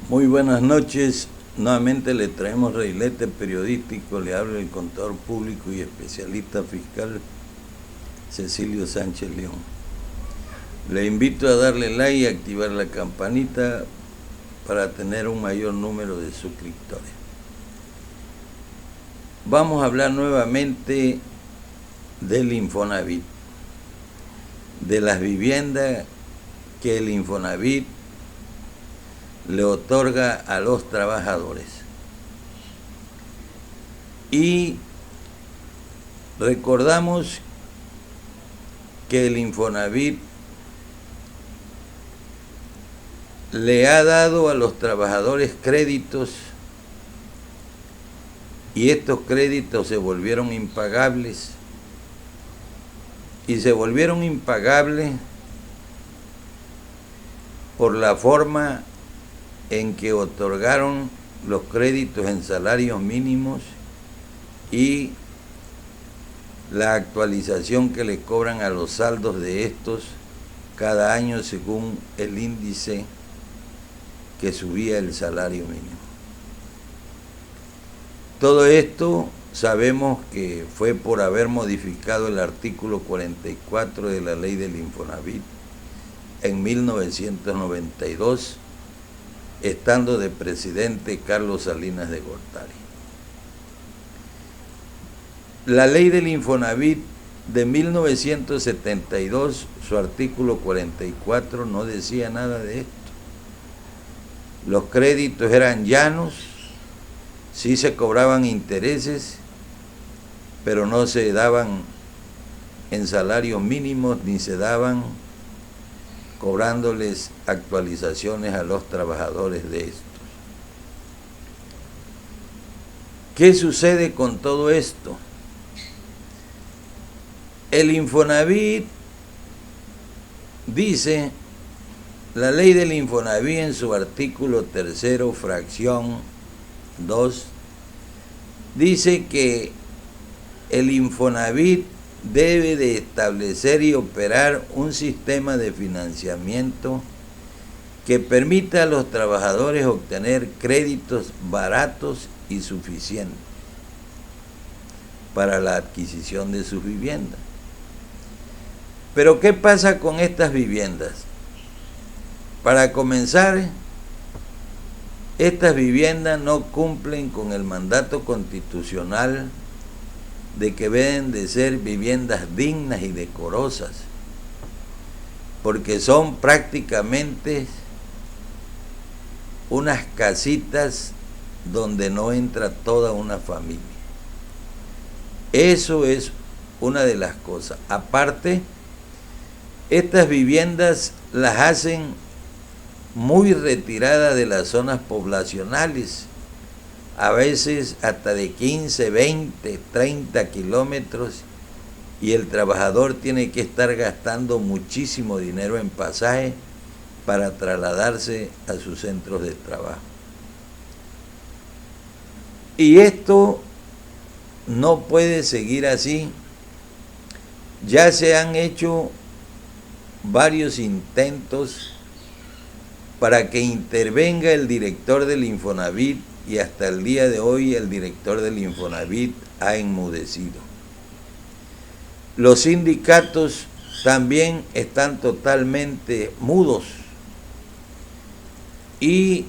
Muy buenas noches. Nuevamente le traemos reilete periodístico. Le habla el contador público y especialista fiscal Cecilio Sánchez León. Le invito a darle like y activar la campanita para tener un mayor número de suscriptores. Vamos a hablar nuevamente del Infonavit, de las viviendas que el Infonavit le otorga a los trabajadores. Y recordamos que el Infonavit le ha dado a los trabajadores créditos y estos créditos se volvieron impagables. Y se volvieron impagables por la forma en que otorgaron los créditos en salarios mínimos y la actualización que le cobran a los saldos de estos cada año según el índice que subía el salario mínimo. Todo esto sabemos que fue por haber modificado el artículo 44 de la ley del Infonavit en 1992, estando de presidente Carlos Salinas de Gortari. La ley del Infonavit de 1972, su artículo 44, no decía nada de esto. Los créditos eran llanos, sí se cobraban intereses, pero no se daban en salarios mínimos ni se daban cobrándoles actualizaciones a los trabajadores de estos. ¿Qué sucede con todo esto? El Infonavit dice, la ley del Infonavit en su artículo 3, fracción 2, dice que el Infonavit debe de establecer y operar un sistema de financiamiento que permita a los trabajadores obtener créditos baratos y suficientes para la adquisición de sus viviendas. Pero ¿qué pasa con estas viviendas? Para comenzar, estas viviendas no cumplen con el mandato constitucional de que deben de ser viviendas dignas y decorosas, porque son prácticamente unas casitas donde no entra toda una familia. Eso es una de las cosas. Aparte, estas viviendas las hacen muy retiradas de las zonas poblacionales, a veces hasta de 15, 20, 30 kilómetros, y el trabajador tiene que estar gastando muchísimo dinero en pasaje para trasladarse a sus centros de trabajo. Y esto no puede seguir así. Ya se han hecho varios intentos para que intervenga el director del Infonavit y hasta el día de hoy el director del Infonavit ha enmudecido. Los sindicatos también están totalmente mudos y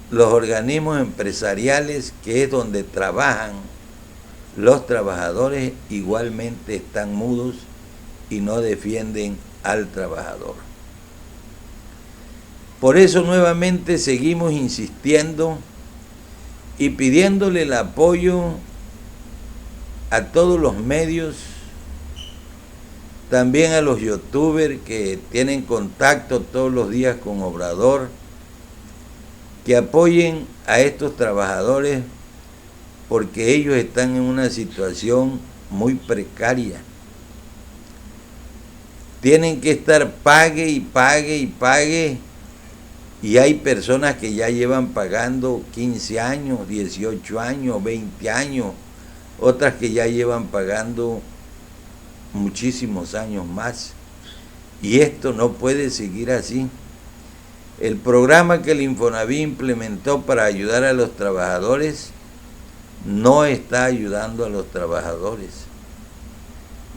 los organismos empresariales, que es donde trabajan los trabajadores, igualmente están mudos y no defienden al trabajador. Por eso nuevamente seguimos insistiendo y pidiéndole el apoyo a todos los medios, también a los youtubers que tienen contacto todos los días con Obrador, que apoyen a estos trabajadores porque ellos están en una situación muy precaria. Tienen que estar pague y pague y pague. Y hay personas que ya llevan pagando 15 años, 18 años, 20 años, otras que ya llevan pagando muchísimos años más. Y esto no puede seguir así. El programa que el Infonavit implementó para ayudar a los trabajadores no está ayudando a los trabajadores.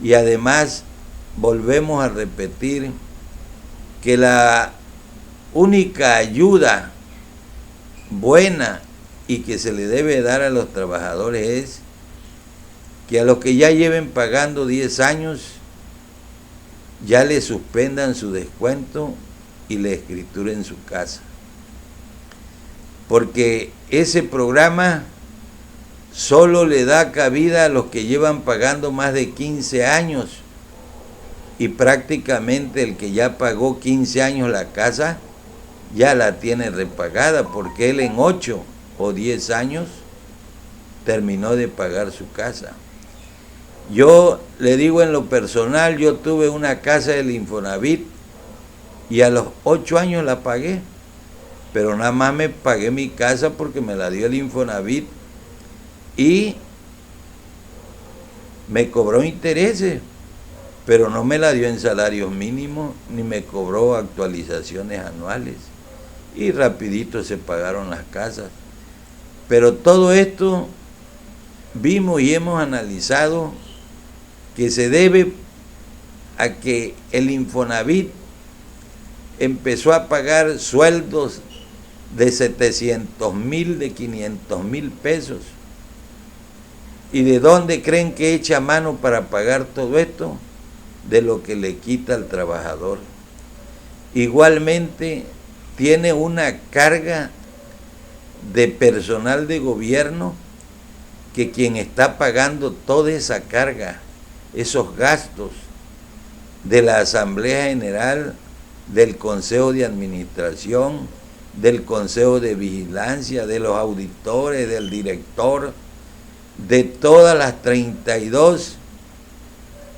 Y además volvemos a repetir que la única ayuda buena y que se le debe dar a los trabajadores es que a los que ya lleven pagando 10 años ya le suspendan su descuento y le escrituren su casa. Porque ese programa solo le da cabida a los que llevan pagando más de 15 años y prácticamente el que ya pagó 15 años la casa ya la tiene repagada, porque él en 8 o 10 años terminó de pagar su casa. Yo le digo en lo personal, yo tuve una casa del Infonavit y a los 8 años la pagué, pero nada más me pagué mi casa porque me la dio el Infonavit y me cobró intereses, pero no me la dio en salarios mínimos ni me cobró actualizaciones anuales y rapidito se pagaron las casas. Pero todo esto vimos y hemos analizado que se debe a que el Infonavit empezó a pagar sueldos de 700,000, de 500,000 pesos. ¿Y de dónde creen que echa mano para pagar todo esto? De lo que le quita al trabajador. Igualmente tiene una carga de personal de gobierno que quien está pagando toda esa carga, esos gastos de la Asamblea General, del Consejo de Administración, del Consejo de Vigilancia, de los auditores, del director, de todas las 32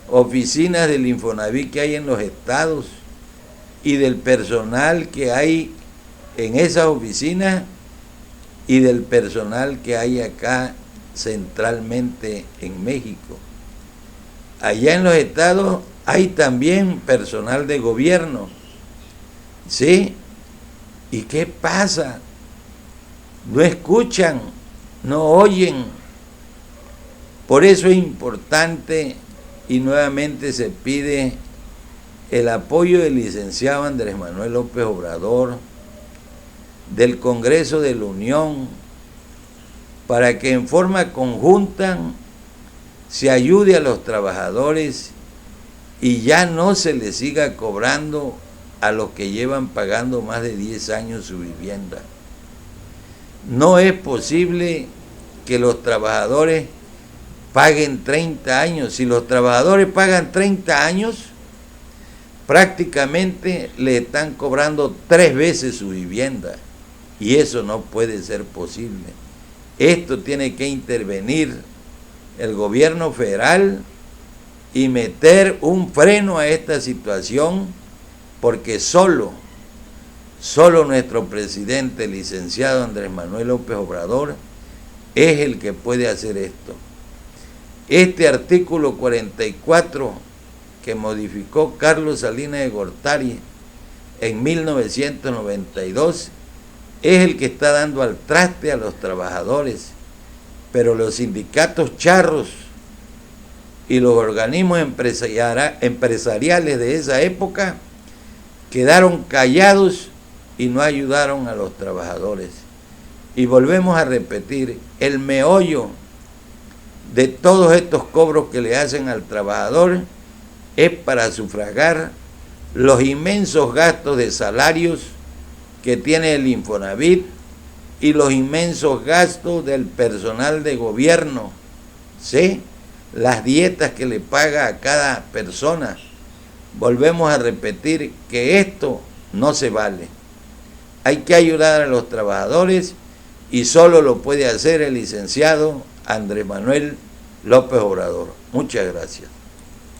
oficinas del Infonavit que hay en los estados y del personal que hay en esas oficinas y del personal que hay acá centralmente en México. Allá en los estados hay también personal de gobierno, ¿sí? ¿Y qué pasa? No escuchan, no oyen. Por eso es importante y nuevamente se pide el apoyo del licenciado Andrés Manuel López Obrador, del Congreso de la Unión, para que en forma conjunta se ayude a los trabajadores y ya no se les siga cobrando a los que llevan pagando más de 10 años su vivienda. No es posible que los trabajadores paguen 30 años. Si los trabajadores pagan 30 años, prácticamente le están cobrando 3 veces su vivienda. Y eso no puede ser posible. Esto tiene que intervenir el gobierno federal y meter un freno a esta situación, porque solo nuestro presidente, el licenciado Andrés Manuel López Obrador, es el que puede hacer esto. Este artículo 44 que modificó Carlos Salinas de Gortari en 1992 es el que está dando al traste a los trabajadores, pero los sindicatos charros y los organismos empresariales de esa época quedaron callados y no ayudaron a los trabajadores. Y volvemos a repetir, el meollo de todos estos cobros que le hacen al trabajador es para sufragar los inmensos gastos de salarios que tiene el Infonavit y los inmensos gastos del personal de gobierno, ¿sí? Las dietas que le paga a cada persona. Volvemos a repetir que esto no se vale. Hay que ayudar a los trabajadores y solo lo puede hacer el licenciado Andrés Manuel López Obrador. Muchas gracias.